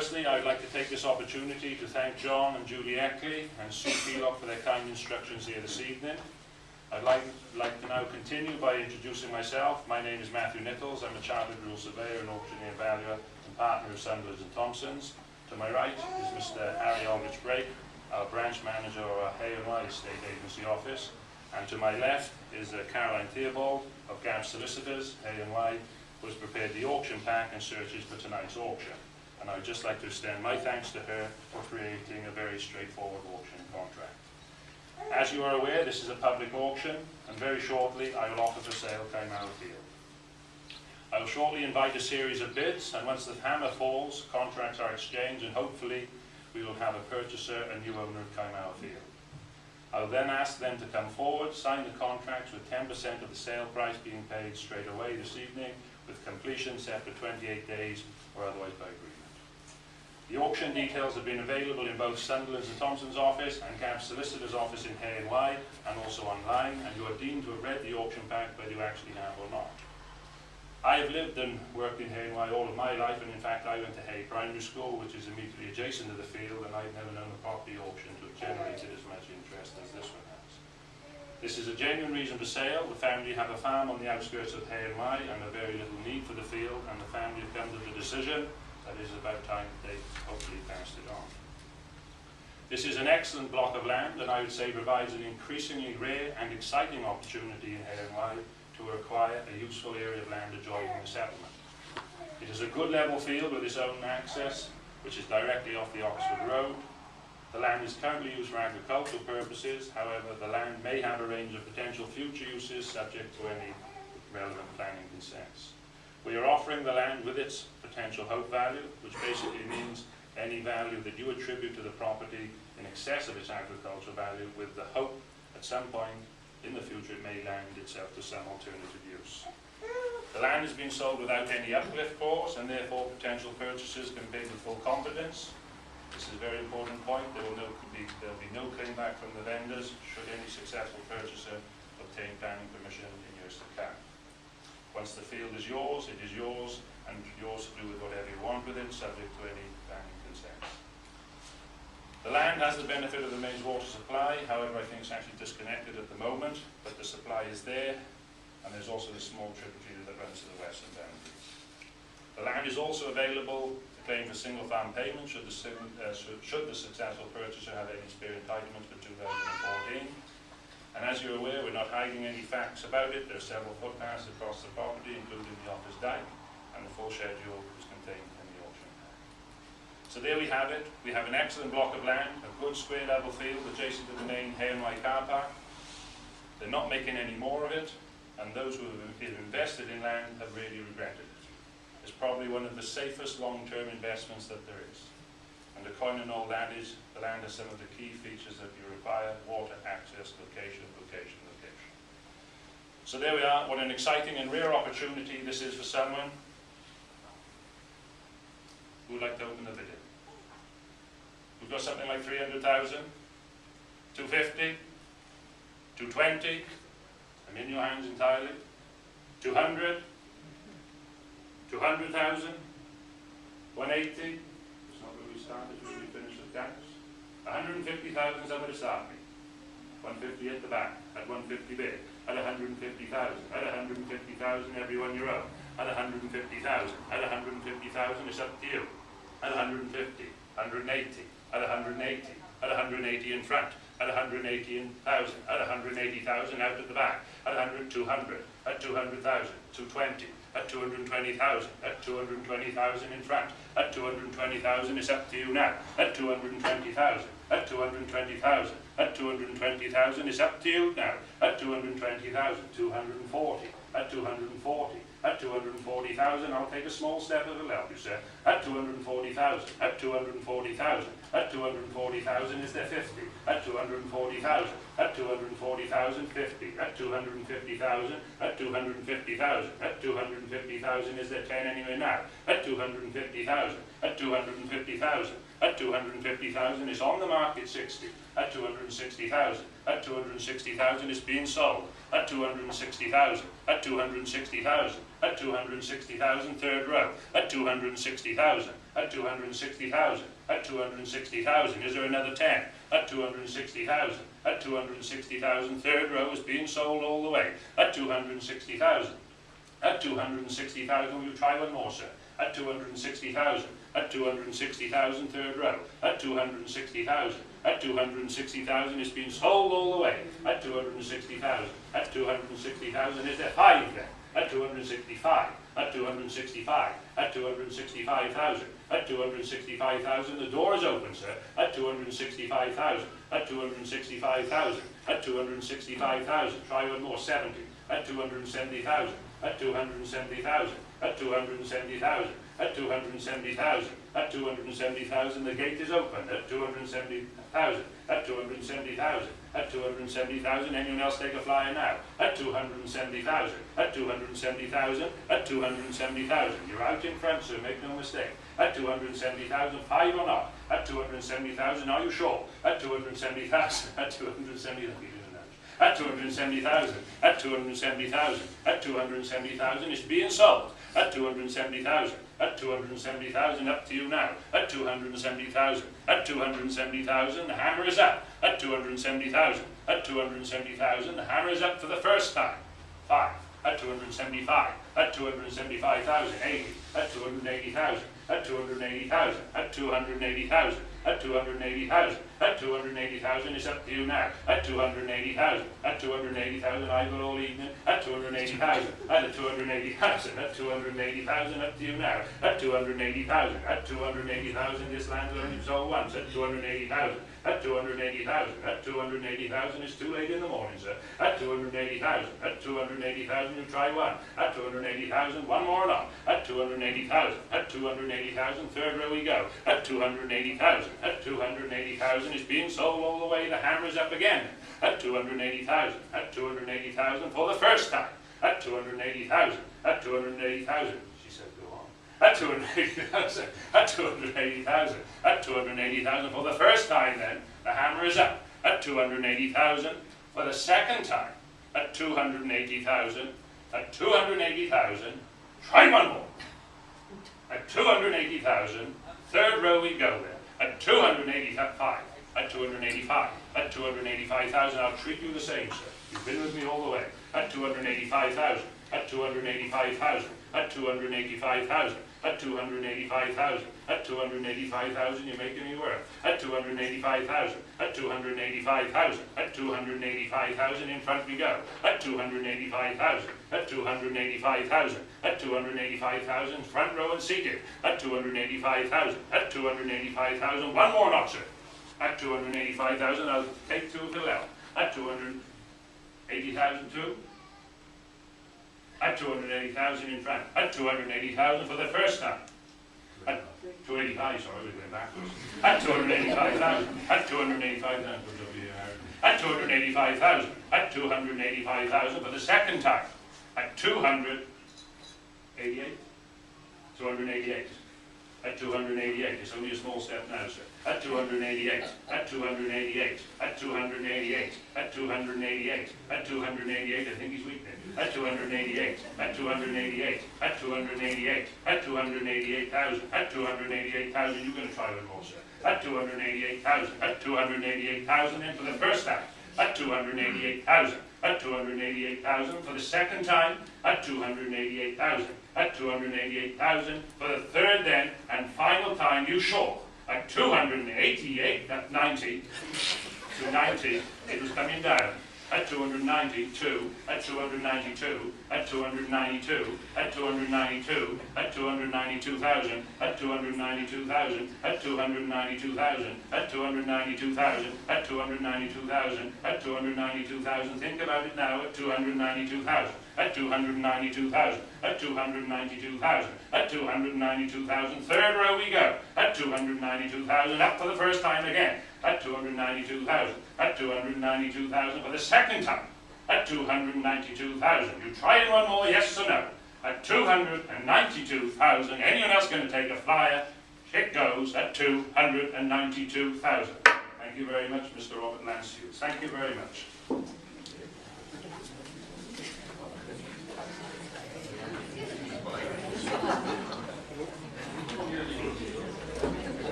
Firstly, I would like to take this opportunity to thank John and Julie Eckley and Sue Pealock for their kind instructions here this evening. I'd like to now continue by introducing myself. My name is Matthew Nichols. I'm a Chartered Rural Surveyor and Auctioneer Valuer and partner of Sunderland and Thompsons. To my right is Mr. Harry Aldrich Brake, our branch manager of our Hay&Y Estate Agency office. And to my left is Caroline Theobald of Gab Solicitors, Hay&Y, who has prepared the auction pack and searches for tonight's auction. And I would just like to extend my thanks to her for creating a very straightforward auction contract. As you are aware, this is a public auction, and very shortly I will offer for sale caemaur field. I will shortly invite a series of bids, and once the hammer falls, contracts are exchanged, and hopefully we will have a purchaser and new owner of caemaur field. I will then ask them to come forward, sign the contracts with 10% of the sale price being paid straight away this evening, with completion set for 28 days or otherwise by agreement. The auction details have been available in both Sunderland's and Thompson's office and Gab Solicitor's office in Hay&Y and also online, and you are deemed to have read the auction pack whether you actually have or not. I have lived and worked in Hay&Y all of my life, and in fact I went to Hay Primary School, which is immediately adjacent to the field, and I've never known a property auction to have generated as much interest as this one has. This is a genuine reason for sale. The family have a farm on the outskirts of Hay&Y and a very little need for the field, and the family have come to the decision that it is about time they hopefully passed it on. This is an excellent block of land, and I would say provides an increasingly rare and exciting opportunity in Hay&Y to acquire a useful area of land adjoining the settlement. It is a good level field with its own access, which is directly off the Oxford Road. The land is currently used for agricultural purposes. However, the land may have a range of potential future uses subject to any relevant planning consents. We are offering the land with its potential hope value, which basically means any value that you attribute to the property in excess of its agricultural value, with the hope at some point in the future it may lend itself to some alternative use. The land is being sold without any uplift clause, and therefore potential purchasers can bid with full confidence. This is a very important point. There will be no claim back from the vendors should any successful purchaser obtain planning permission in years to come. Once the field is yours, it is yours, and yours to do with whatever you want with it, subject to any planning consents. The land has the benefit of the mains water supply. However, I think it's actually disconnected at the moment, but the supply is there, and there's also this small tributary that runs to the western boundaries. The land is also available to claim for single farm payment should the successful purchaser have any spare entitlement for 2014. And as you're aware, we're not hiding any facts about it. There are several footpaths across the property, including the office dyke, and the full schedule is contained in the auction pack. So there we have it. We have an excellent block of land, a good square level field adjacent to the main Hay&Y car park. They're not making any more of it, and those who have invested in land have really regretted it. It's probably one of the safest long-term investments that there is. And to coin an old adage, the land has some of the key features that you require: water, access, location, location, location. So there we are. What an exciting and rare opportunity this is for someone who would like to open the bid in. We've got something like 300,000, 250, 220. I'm in your hands entirely. 200, 200,000, 180. Started when we finish the counts. 150,000 is how to start me. 150 at the back, at 150 bid, at 150,000, at 150,000 everyone you're own, at 150,000, at 150,000 it's up to you, at 150, 180, at 180, at 180 in front, at 180,000, at 180,000 out at the back, at 100, 200, at 200,000, 220, at 220,000, at 220,000 in front, at 220,000 is up to you now, at 220,000, at 220,000, at 220,000 is up to you now, at 220,000, 240, at 240, at 240,000, I'll take a small step as will help you, sir, at 240,000, at 240,000, at 240,000 is there 50, at 240,000, at 240,000, 50, at 250,000, at 250,000, at 250,000 is there 10 anyway now, at 250,000, at 250,000, at 250,000 is on the market 60, at 260,000, at 260,000 is being sold, at 260,000, at 260,000, at 260,000, third row, at 260,000, at 260,000, at 260,000. Is there another 10? At 260,000, at 260,000, third row is being sold all the way, at 260,000, at 260,000. We'll try one more, sir. At 260,000, at 260,000, third row, at 260,000, at 260,000, it's been sold all the way, at 260,000, at 260,000, is there 5 then? At 265, at 265, at 265,000, at 265,000, the door is open, sir, at 265,000, at 265,000, at 265,000, try one more, 70, at 270,000, at 270,000, at 270,000, at 270,000, at 270,000, the gate is open, at 270,000, at 270,000, at 270,000, anyone else take a flyer now? At 270,000, at 270,000, at 270,000, you're out in front, sir, make no mistake. At 270,000, 5 or not? At 270,000, are you sure? At 270,000, at 270,000, at 270,000, at 270,000, at 270,000, it's being sold. At 270,000, at 270,000, up to you now. At 270,000, at 270,000, the hammer is up. At 270,000, at 270,000, the hammer is up for the first time. 5. At 275, at 275,000, 80, at 280,000, at 280,000, at 280,000, at 280,000, at 280,000, it's up to you now. At 280,000, at 280,000, I've got all evening. At 280,000, at 280,000, at 280,000, up to you now. At 280,000, at 280,000, this land's only sold once. At 280,000, at 280,000, at 280,000, it's too late in the morning, sir. At 280,000, at 280,000, you try one. At 280,000, one more and on. At 280,000, at 280,000, third row we go. At 280,000, at 280,000, it's being sold all the way, the hammer's up again. At 280,000, at 280,000, for the first time. At 280,000, at 280,000, she said go on. At 280,000, at 280,000, at 280,000, for the first time then, the hammer is up. At 280,000, for the second time, at 280,000, at 280,000, try one more. At 280,000, third row we go there. At 285, at 285, at 285,000, I'll treat you the same, sir. You've been with me all the way. At 285,000, at 285,000, at 285,000, at 285,000, at 285,000, you're making me work. At 285,000, at 285,000, at 285,000, in front we go. At 285,000, at 285,000, at 285,000, front row and seated. At 285,000, at 285,000, one more notch, sir. At 285,000, I'll take 2 to L. At 280,000 too. At 280,000 in front. At 280,000 for the first time. At 285, sorry, we're going backwards. At 285,000. At 285,000. At 285,000. At 285,000 for the second time. At 288. 288. At 288. It's only a small step now, sir. At 288. At 288. At 288. At 288. At 288. I think he's weak then. At 288. At 288. At 288. At 288,000. At 288,000. You're going to try one more, sir. At 288,000. At 288,000 in for the first time. At 288,000. At 288,000 for the second time. At 288,000. At 288,000 for the third then and final time. You sure? At 288, that's 90. To 90, it was coming down. At 292, at 292, at 292, at 292, at 292,000, at 292,000, at 292,000, at 292,000, at 292,000, at 292,000. Think about it now. At 292,000, at 292,000, at 292,000, at 292,000. Third row we go. At 292,000, up for the first time again. At 292,000, at 292,000 for the second time. At 292,000. You try it one more, yes or no? At 292,000. Anyone else going to take a flyer? It goes at 292,000. Thank you very much, Mr. Robert Lansfield. Thank you very much.